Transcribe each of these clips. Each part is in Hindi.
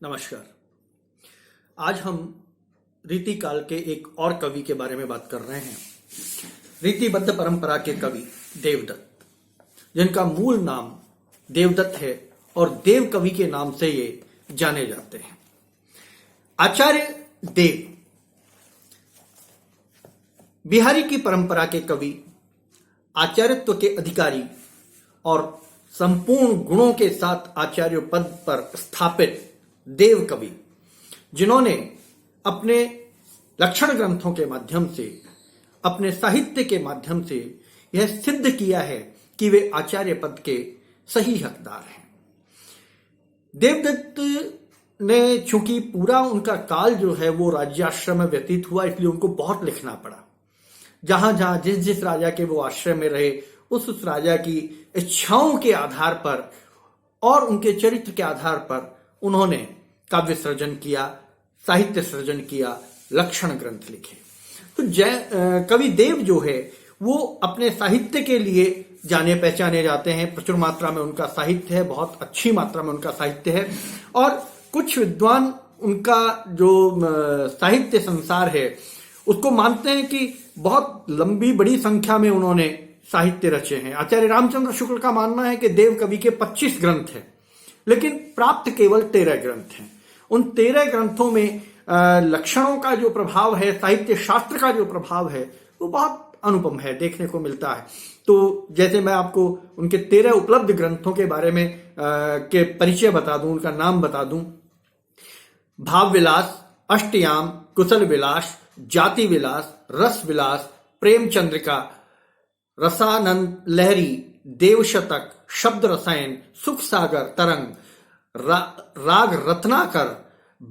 नमस्कार। आज हम रीतिकाल के एक और कवि के बारे में बात कर रहे हैं। रीतिबद्ध परंपरा के कवि देवदत्त, जिनका मूल नाम देवदत्त है और देव कवि के नाम से ये जाने जाते हैं। आचार्य देव बिहारी की परंपरा के कवि, आचार्यत्व के अधिकारी और संपूर्ण गुणों के साथ आचार्य पद पर स्थापित देव कवि, जिन्होंने अपने लक्षण ग्रंथों के माध्यम से, अपने साहित्य के माध्यम से यह सिद्ध किया है कि वे आचार्य पद के सही हकदार हैं। देवदत्त ने चूंकि पूरा उनका काल जो है वो राज्याश्रम में व्यतीत हुआ, इसलिए उनको बहुत लिखना पड़ा। जहां जहां जिस जिस राजा के वो आश्रय में रहे, उस राजा की इच्छाओं के आधार पर और उनके चरित्र के आधार पर उन्होंने काव्य सृजन किया, साहित्य सृजन किया, लक्षण ग्रंथ लिखे। तो कवि देव जो है वो अपने साहित्य के लिए जाने पहचाने जाते हैं। प्रचुर मात्रा में उनका साहित्य है, बहुत अच्छी मात्रा में उनका साहित्य है और कुछ विद्वान उनका जो साहित्य संसार है उसको मानते हैं कि बहुत लंबी बड़ी संख्या में उन्होंने साहित्य रचे हैं। आचार्य रामचंद्र शुक्ल का मानना है कि देव कवि के 25 ग्रंथ हैं, लेकिन प्राप्त केवल 13 ग्रंथ हैं। उन 13 ग्रंथों में लक्षणों का जो प्रभाव है, साहित्य शास्त्र का जो प्रभाव है, वो बहुत अनुपम है, देखने को मिलता है। तो जैसे मैं आपको उनके 13 उपलब्ध ग्रंथों के बारे में के परिचय बता दूं, उनका नाम बता दूं। भाव विलास, अष्टयाम, कुशल विलास, जाति विलास, रस विलास, प्रेम चंद्रिका, रसानंद लहरी, देवशतक, शब्द रसायन, सुख सागर तरंग, राग रत्नाकर,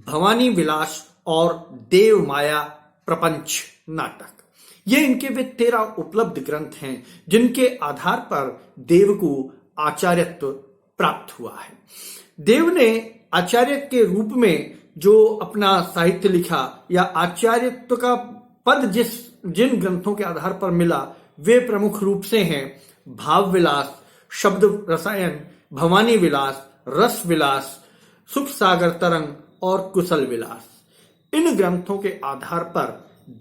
भवानी विलास और देव माया प्रपंच नाटक। ये इनके वे 13 उपलब्ध ग्रंथ हैं जिनके आधार पर देव को आचार्यत्व प्राप्त हुआ है। देव ने आचार्य के रूप में जो अपना साहित्य लिखा या आचार्यत्व का पद जिन ग्रंथों के आधार पर मिला, वे प्रमुख रूप से हैं भाव विलास, शब्द रसायन, भवानी विलास, रस विलास, सुख सागर तरंग और कुशल विलास। इन ग्रंथों के आधार पर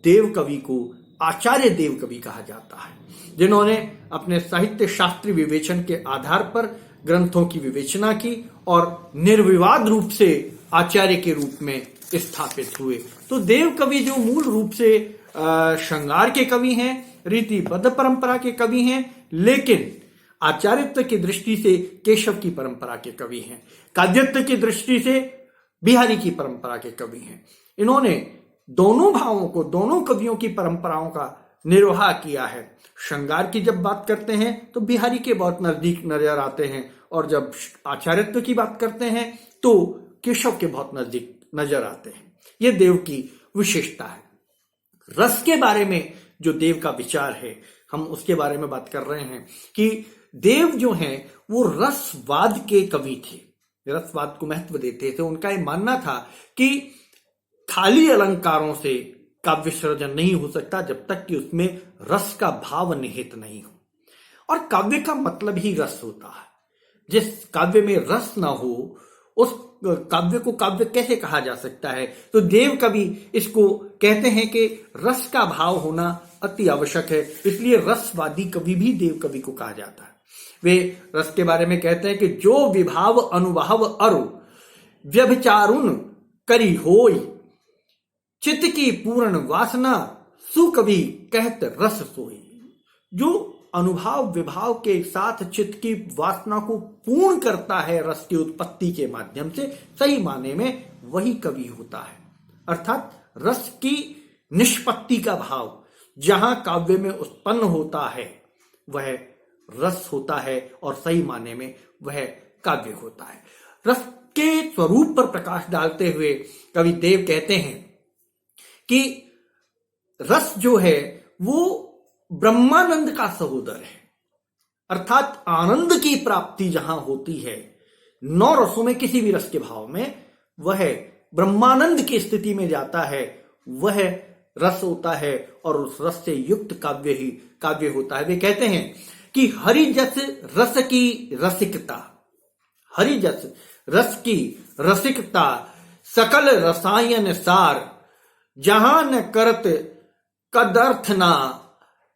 देव कवि को आचार्य देव कवि कहा जाता है, जिन्होंने अपने साहित्य शास्त्रीय विवेचन के आधार पर ग्रंथों की विवेचना की और निर्विवाद रूप से आचार्य के रूप में स्थापित हुए। तो देव कवि जो मूल रूप से श्रृंगार के कवि हैं, रीतिबद्ध परंपरा के कवि हैं, लेकिन आचार्यत्व की दृष्टि से केशव की परंपरा के कवि हैं, काव्यत्व की दृष्टि से बिहारी की परंपरा के कवि हैं। इन्होंने दोनों भावों को, दोनों कवियों की परंपराओं का निर्वाह किया है। श्रृंगार की जब बात करते हैं तो बिहारी के बहुत नजदीक नजर आते हैं, और जब आचार्यत्व की बात करते हैं तो केशव के बहुत नजदीक नजर आते हैं। यह देव की विशेषता है। रस के बारे में जो देव का विचार है, हम उसके बारे में बात कर रहे हैं कि देव जो हैं वो रसवाद के कवि थे, रसवाद को महत्व देते थे। उनका यह मानना था कि खाली अलंकारों से काव्य सृजन नहीं हो सकता जब तक कि उसमें रस का भाव निहित नहीं हो, और काव्य का मतलब ही रस होता है। जिस काव्य में रस ना हो उस काव्य को काव्य कैसे कहा जा सकता है? तो देव कवि इसको कहते हैं कि रस का भाव होना अति आवश्यक है, इसलिए रसवादी कवि भी देव कवि को कहा जाता है। वे रस के बारे में कहते हैं कि जो विभाव अनुभाव अरु व्यभिचारुन करी होई, चित्त की पूर्ण वासना सुकवि कहत रस सोई। जो अनुभाव विभाव के साथ चित्त की वासना को पूर्ण करता है रस की उत्पत्ति के माध्यम से, सही माने में वही कवि होता है। अर्थात रस की निष्पत्ति का भाव जहां काव्य में उत्पन्न होता है वह रस होता है, और सही माने में वह काव्य होता है। रस के स्वरूप पर प्रकाश डालते हुए कवि देव कहते हैं कि रस जो है वो ब्रह्मानंद का सहोदर है। अर्थात आनंद की प्राप्ति जहां होती है 9 रसों में किसी भी रस के भाव में, वह ब्रह्मानंद की स्थिति में जाता है, वह रस होता है, और उस रस से युक्त काव्य ही काव्य होता है। वे कहते हैं कि हरिजस रस की रसिकता, हरिजस रस की रसिकता सकल रसायन सार, जहां न करत कदर्थ ना,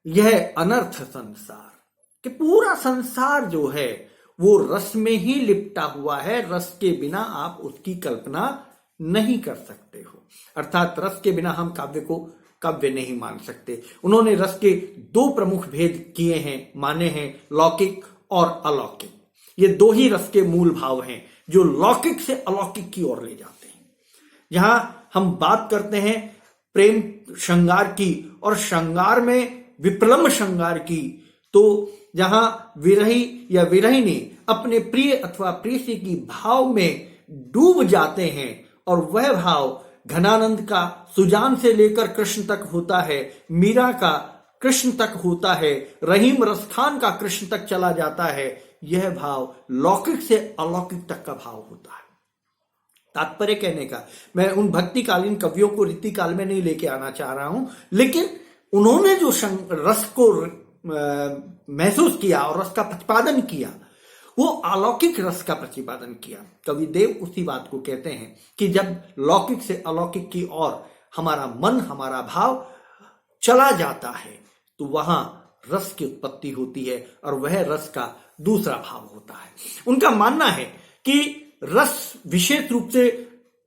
यह अनर्थ संसार। कि पूरा संसार जो है वो रस में ही लिपटा हुआ है, रस के बिना आप उसकी कल्पना नहीं कर सकते हो। अर्थात रस के बिना हम काव्य को काव्य नहीं मान सकते। उन्होंने रस के दो प्रमुख भेद किए हैं, माने हैं, लौकिक और अलौकिक। ये दो ही रस के मूल भाव हैं जो लौकिक से अलौकिक की ओर ले जाते हैं। जहां हम बात करते हैं प्रेम श्रृंगार की और श्रृंगार में विप्लम्ब श्रृंगार की, तो जहां विरही या विरहिणी अपने प्रिय अथवा प्रेयसी की भाव में डूब जाते हैं और वह भाव घनानंद का सुजान से लेकर कृष्ण तक होता है, मीरा का कृष्ण तक होता है, रहीम रसखान का कृष्ण तक चला जाता है, यह भाव लौकिक से अलौकिक तक का भाव होता है। तात्पर्य कहने का, मैं उन भक्तिकालीन कवियों को रीतिकाल में नहीं लेके आना चाह रहा हूं, लेकिन उन्होंने जो रस को महसूस किया और रस का प्रतिपादन किया, वो अलौकिक रस का प्रतिपादन किया। कवि देव उसी बात को कहते हैं कि जब लौकिक से अलौकिक की ओर हमारा मन, हमारा भाव चला जाता है, तो वहां रस की उत्पत्ति होती है और वह रस का दूसरा भाव होता है। उनका मानना है कि रस विशेष रूप से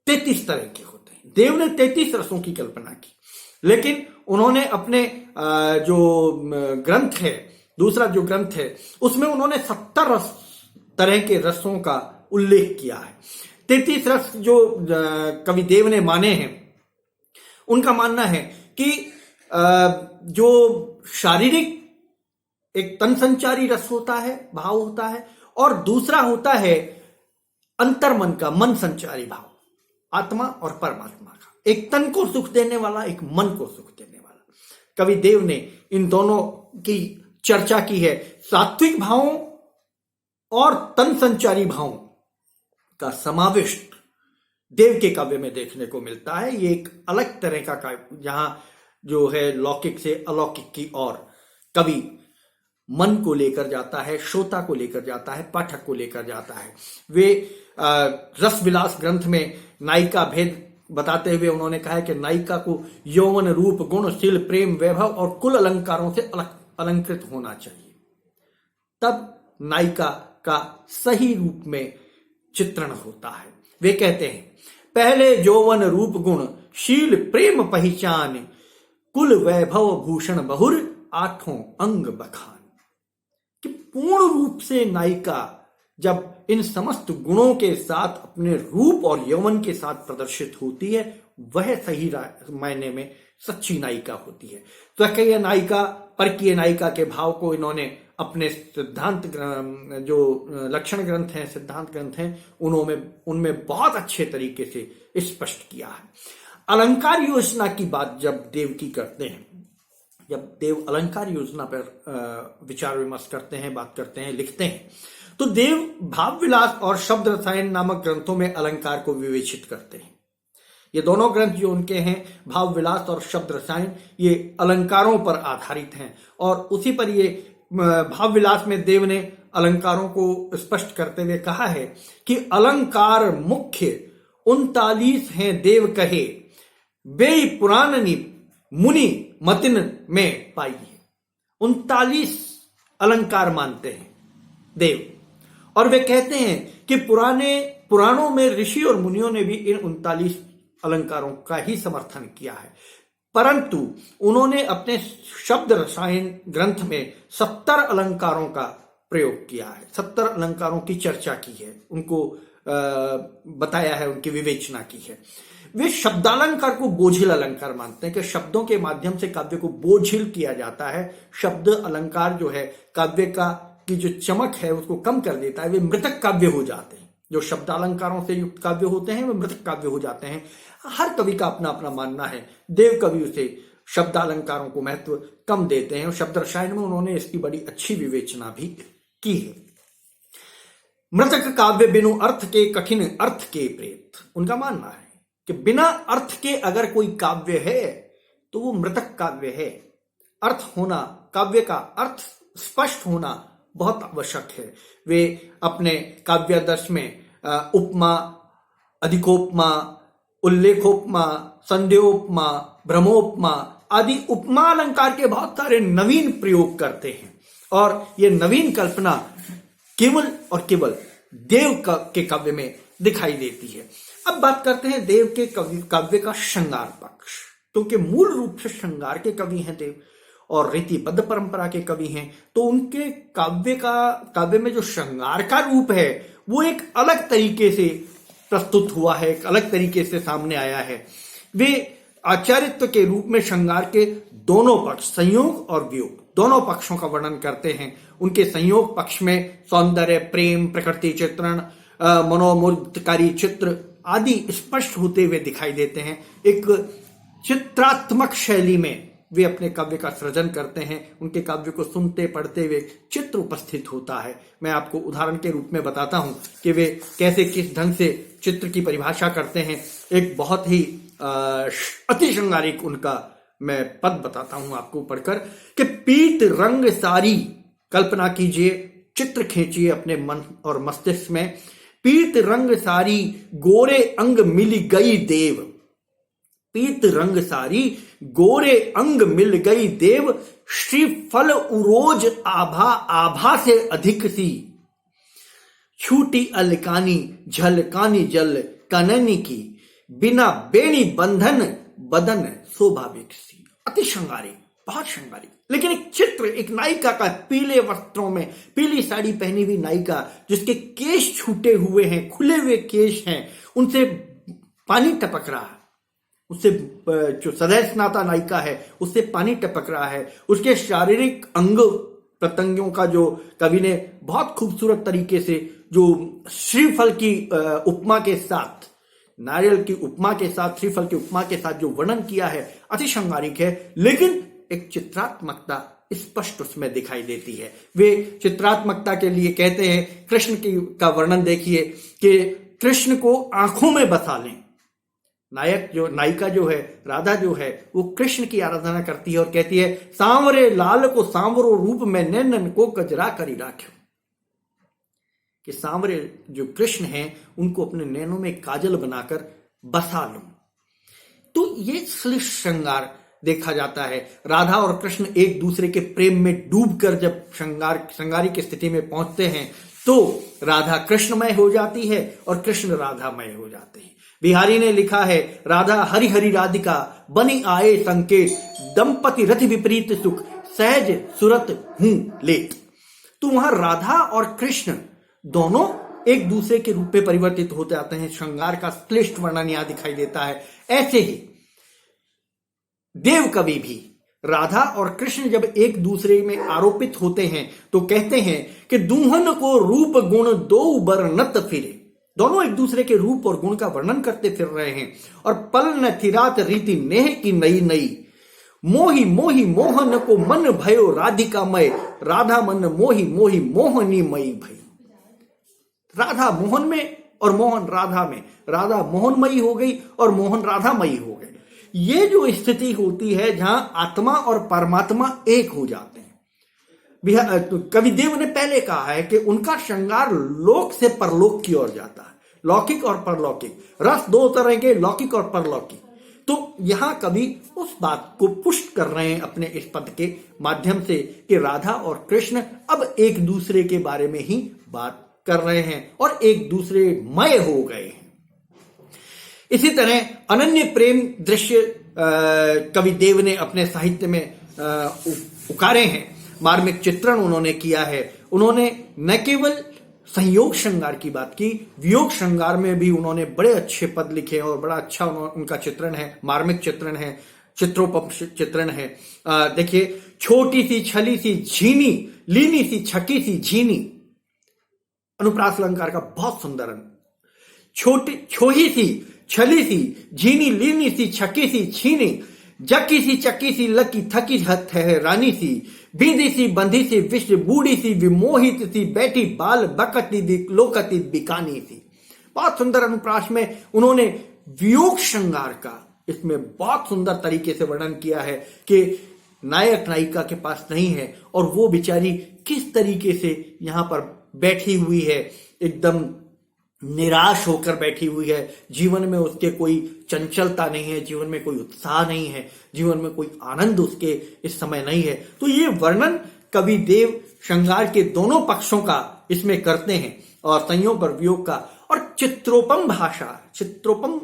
33 तरह के होते हैं। देव ने 33 रसों की कल्पना की, लेकिन उन्होंने अपने जो ग्रंथ है, दूसरा जो ग्रंथ है, उसमें उन्होंने 70 तरह के रसों का उल्लेख किया है। 33 रस जो कवि देव ने माने हैं, उनका मानना है कि जो शारीरिक एक तन संचारी रस होता है, भाव होता है, और दूसरा होता है अंतर्मन का, मन संचारी भाव, आत्मा और परमात्मा का। एक तन को सुख देने वाला, एक मन को सुख देने वाला। कवि देव ने इन दोनों की चर्चा की है। सात्विक भावों और तन संचारी भावों का समाविष्ट देव के काव्य में देखने को मिलता है। ये एक अलग तरह का काव्य, जहां जो है लौकिक से अलौकिक की ओर कवि मन को लेकर जाता है, श्रोता को लेकर जाता है, पाठक को लेकर जाता है। वे रस विलास ग्रंथ में नायिका भेद बताते हुए उन्होंने कहा है कि नायिका को यौवन, रूप, गुण, शील, प्रेम, वैभव और कुल अलंकारों से अलंकृत होना चाहिए, तब नायिका का सही रूप में चित्रण होता है। वे कहते हैं, पहले यौवन, रूप, गुण, शील, प्रेम पहचान, कुल वैभव भूषण बहुर, आठों अंग बखान। कि पूर्ण रूप से नायिका जब इन समस्त गुणों के साथ अपने रूप और यौवन के साथ प्रदर्शित होती है, वह सही मायने में सच्ची नायिका होती है। तो कई नायिका, परकीय नायिका के भाव को इन्होंने अपने सिद्धांत जो लक्षण ग्रंथ हैं, सिद्धांत ग्रंथ हैं, उनमें बहुत अच्छे तरीके से स्पष्ट किया है। अलंकार योजना की बात जब देव की करते हैं, जब देव अलंकार योजना पर विचार विमर्श करते हैं, बात करते हैं, लिखते हैं, तो देव भाव विलास और शब्द रसायन नामक ग्रंथों में अलंकार को विवेचित करते हैं। ये दोनों ग्रंथ जो उनके हैं, भाव विलास और शब्द रसायन, ये अलंकारों पर आधारित हैं। और उसी पर ये भाव विलास में देव ने अलंकारों को स्पष्ट करते हुए कहा है कि अलंकार मुख्य 39 हैं देव कहे, बेई पुराणनी मुनि मतिन में पाइए। 39 अलंकार मानते हैं देव, और वे कहते हैं कि पुराणों में ऋषि और मुनियों ने भी इन 39 अलंकारों का ही समर्थन किया है, परंतु उन्होंने अपने शब्द रसायन ग्रंथ में 70 अलंकारों का प्रयोग किया है, 70 अलंकारों की चर्चा की है, उनको बताया है, उनकी विवेचना की है। वे शब्दालंकार को बोझिल अलंकार मानते हैं कि शब्दों के माध्यम से काव्य को बोझिल किया जाता है। शब्द अलंकार जो है काव्य की जो चमक है उसको कम कर देता है, वे मृतक काव्य हो जाते हैं। जो शब्दालंकारों से युक्त काव्य होते हैं वे मृतक काव्य हो जाते हैं। हर कवि का अपना अपना मानना है। देव कवि उसे शब्दालंकारों को महत्व कम देते हैं और शब्द रसायन में उन्होंने इसकी बड़ी अच्छी विवेचना भी की है। मृतक काव्य बिनु अर्थ के कठिन अर्थ के प्रेत, उनका मानना है कि बिना अर्थ के अगर कोई काव्य है तो वो मृतक काव्य है। अर्थ होना, काव्य का अर्थ स्पष्ट होना बहुत आवश्यक है। वे अपने काव्यादर्श में उपमा, अधिकोपमा, उल्लेखोपमा, संदेहोपमा, भ्रमोपमा आदि उपमा अलंकार के बहुत सारे नवीन प्रयोग करते हैं और ये नवीन कल्पना केवल और केवल देव के काव्य में दिखाई देती है। अब बात करते हैं देव के काव्य का श्रृंगार पक्ष, क्योंकि मूल रूप से श्रृंगार के कवि हैं देव और रीतिबद्ध परंपरा के कवि हैं, तो उनके काव्य में जो श्रृंगार का रूप है वो एक अलग तरीके से प्रस्तुत हुआ है, एक अलग तरीके से सामने आया है। वे आचार्यत्व के रूप में श्रृंगार के दोनों पक्ष, संयोग और वियोग, दोनों पक्षों का वर्णन करते हैं। उनके संयोग पक्ष में सौंदर्य, प्रेम, प्रकृति चित्रण, मनोमुग्धकारी चित्र आदि स्पष्ट होते हुए दिखाई देते हैं। एक चित्रात्मक शैली में वे अपने काव्य का सृजन करते हैं। उनके काव्य को सुनते पढ़ते हुए चित्र उपस्थित होता है। मैं आपको उदाहरण के रूप में बताता हूं कि वे कैसे किस ढंग से चित्र की परिभाषा करते हैं। एक बहुत ही अति श्रृंगारिक उनका मैं पद बताता हूं आपको पढ़कर कि पीत रंग सारी, कल्पना कीजिए, चित्र खींचिए अपने मन और मस्तिष्क में। पीत रंग सारी गोरे अंग मिल गई देव, पीत रंग सारी गोरे अंग मिल गई देव, श्रीफल उरोज आभा, आभा से अधिक सी, छूटी अलकानी झलकानी जल कननी की, बिना बेणी बंधन बदन स्वाभाविक सी। अति श्रृंगारी, बहुत श्रृंगारी। लेकिन एक चित्र, एक नायिका का पीले वस्त्रों में, पीली साड़ी पहनी हुई नायिका, जिसके केश छूटे हुए हैं, खुले हुए केश हैं, उनसे पानी टपक रहा है, उससे जो सदैव स्नाता नायिका है उससे पानी टपक रहा है। उसके शारीरिक अंग प्रत्यंगों का जो कवि ने बहुत खूबसूरत तरीके से, जो श्रीफल की उपमा के साथ, नारियल की उपमा के साथ, श्रीफल की उपमा के साथ जो वर्णन किया है, अति श्रृंगारिक है। लेकिन एक चित्रात्मकता स्पष्ट उसमें दिखाई देती है। वे चित्रात्मकता के लिए कहते हैं, कृष्ण का वर्णन देखिए कि कृष्ण को आंखों में बसा लें। नायिका जो है, राधा जो है, वो कृष्ण की आराधना करती है और कहती है, सांवरे लाल को सांवरो रूप में नैनन को कजरा करी राख्यो, कि सांवरे जो कृष्ण हैं उनको अपने नैनों में काजल बनाकर बसा लूं। तो ये श्रृंगार देखा जाता है। राधा और कृष्ण एक दूसरे के प्रेम में डूबकर जब श्रृंगारी की स्थिति में पहुंचते हैं तो राधा कृष्णमय हो जाती है और कृष्ण राधामय हो जाते हैं। बिहारी ने लिखा है, राधा हरि हरि राधिका बनी आए संकेत, दंपति रति विपरीत सुख सहज सुरत हूं लेत। तो वहां राधा और कृष्ण दोनों एक दूसरे के रूप में परिवर्तित होते आते हैं। श्रृंगार का श्लिष्ट वर्णन यहां दिखाई देता है। ऐसे ही देव कवि भी राधा और कृष्ण जब एक दूसरे में आरोपित होते हैं तो कहते हैं कि दुल्हन को रूप गुण दो बरनत फिरे। दोनों एक दूसरे के रूप और गुण का वर्णन करते फिर रहे हैं। और पल न थिरात रीति नेह की नई नई, मोही मोही मोहन को मन भयो राधिकामय, राधा मन मोही मोही मोहनी मई भई। राधा मोहन में और मोहन राधा में, राधा मोहनमयी हो गई और मोहन राधामयी हो गए। ये जो स्थिति होती है जहां आत्मा और परमात्मा एक हो जाते हैं। कविदेव ने पहले कहा है कि उनका श्रृंगार लोक से परलोक की ओर जाता है, लौकिक और परलौकिक, रस दो तरह के, लौकिक और परलौकिक। तो यहां कवि उस बात को पुष्ट कर रहे हैं अपने इस पद के माध्यम से कि राधा और कृष्ण अब एक दूसरे के बारे में ही बात कर रहे हैं और एक दूसरे मय हो गए हैं। इसी तरह अनन्य प्रेम दृश्य कविदेव ने अपने साहित्य में उकारे हैं। मार्मिक चित्रण उन्होंने किया है। उन्होंने न केवल संयोग श्रृंगार की बात की, वियोग श्रृंगार में भी उन्होंने बड़े अच्छे पद लिखे और बड़ा अच्छा उनका चित्रण है, मार्मिक चित्रण है, चित्रोपम चित्रण है। देखिए, छोटी सी छली सी झीनी, लीनी सी छकी सी झीनी, अनुप्रास अलंकार का बहुत सुंदर। छोटी छोही सी छली सी झीनी, लीनी सी छकी सी छीनी, जकी सी चक्की सी लकी थकी है रानी सी, बींदी सी बंधी सी विश्व बूढ़ी सी, विमोहित सी बैठी बाल बकती लोकती बिकानी सी। बहुत सुंदर अनुप्रास में उन्होंने वियोग श्रृंगार का इसमें बहुत सुंदर तरीके से वर्णन किया है कि नायक नायिका के पास नहीं है और वो बेचारी किस तरीके से यहां पर बैठी हुई है, एकदम निराश होकर बैठी हुई है, जीवन में उसके कोई चंचलता नहीं है, जीवन में कोई उत्साह नहीं है, जीवन में कोई आनंद उसके इस समय नहीं है। तो ये वर्णन कवि देव श्रृंगार के दोनों पक्षों का इसमें करते हैं और संयोग और वियोग का। और चित्रोपम भाषा, चित्रोपम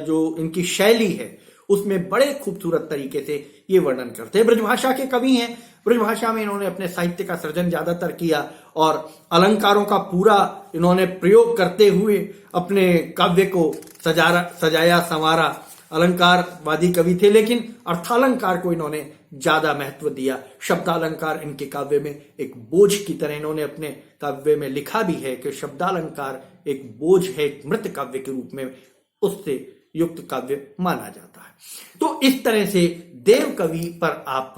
जो इनकी शैली है उसमें बड़े खूबसूरत तरीके से ये वर्णन करते हैं। ब्रजभाषा के कवि हैं, ब्रजभाषा में इन्होंने अपने साहित्य का सृजन ज्यादातर किया और अलंकारों का पूरा इन्होंने प्रयोग करते हुए अपने काव्य को सजाया संवारा। अलंकारवादी कवि थे, लेकिन अर्थालंकार को इन्होंने ज्यादा महत्व दिया। शब्दालंकार इनके काव्य में एक बोझ की तरह इन्होंने अपने काव्य में लिखा भी है कि शब्दालंकार एक बोझ है, एक मृत काव्य के रूप में उससे युक्त काव्य माना जाता है। तो इस तरह से देव कवि पर आप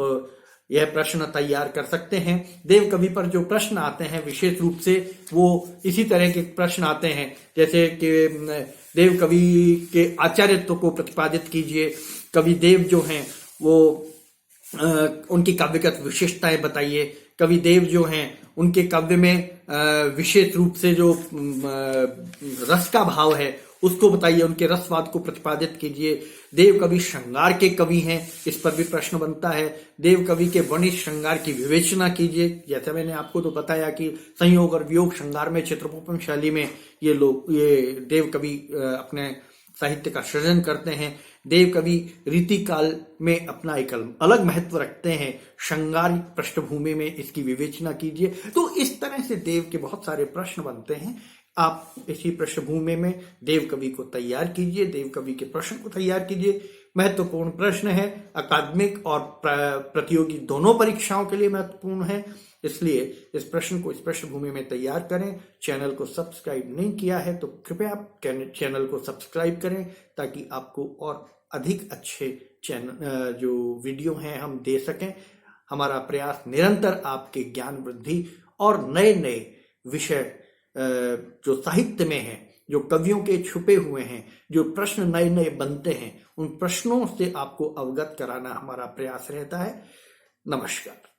यह प्रश्न तैयार कर सकते हैं। देव कवि पर जो प्रश्न आते हैं विशेष रूप से वो इसी तरह के प्रश्न आते हैं, जैसे कि देव कवि के आचार्यत्व को प्रतिपादित कीजिए, कवि देव जो हैं वो उनकी काव्यगत विशेषताएं बताइए, कवि देव जो हैं उनके काव्य में विशेष रूप से जो रस का भाव है उसको बताइए, उनके रसवाद को प्रतिपादित कीजिए। देव कवि श्रृंगार के कवि हैं, इस पर भी प्रश्न बनता है। देव कवि के वर्णित श्रृंगार की विवेचना कीजिए, जैसे मैंने आपको तो बताया कि संयोग और वियोग श्रृंगार में चित्रोपम शैली में ये देव कवि अपने साहित्य का सृजन करते हैं। देव कवि रीति काल में अपना एक अलग महत्व रखते हैं, श्रृंगार पृष्ठभूमि में इसकी विवेचना कीजिए। तो इस तरह से देव के बहुत सारे प्रश्न बनते हैं। आप इसी पृष्ठभूमि में देव कवि को तैयार कीजिए, देव कवि के प्रश्न को तैयार कीजिए। महत्वपूर्ण प्रश्न है, अकादमिक और प्रतियोगी दोनों परीक्षाओं के लिए महत्वपूर्ण है, इसलिए इस प्रश्न को इस पृष्ठभूमि में तैयार करें। चैनल को सब्सक्राइब नहीं किया है तो कृपया आप चैनल को सब्सक्राइब करें ताकि आपको और अधिक अच्छे चैनल जो वीडियो हैं हम दे सकें। हमारा प्रयास निरंतर आपके ज्ञान वृद्धि और नए नए विषय जो साहित्य में हैं, जो कवियों के छुपे हुए हैं, जो प्रश्न नए नए बनते हैं, उन प्रश्नों से आपको अवगत कराना हमारा प्रयास रहता है। नमस्कार।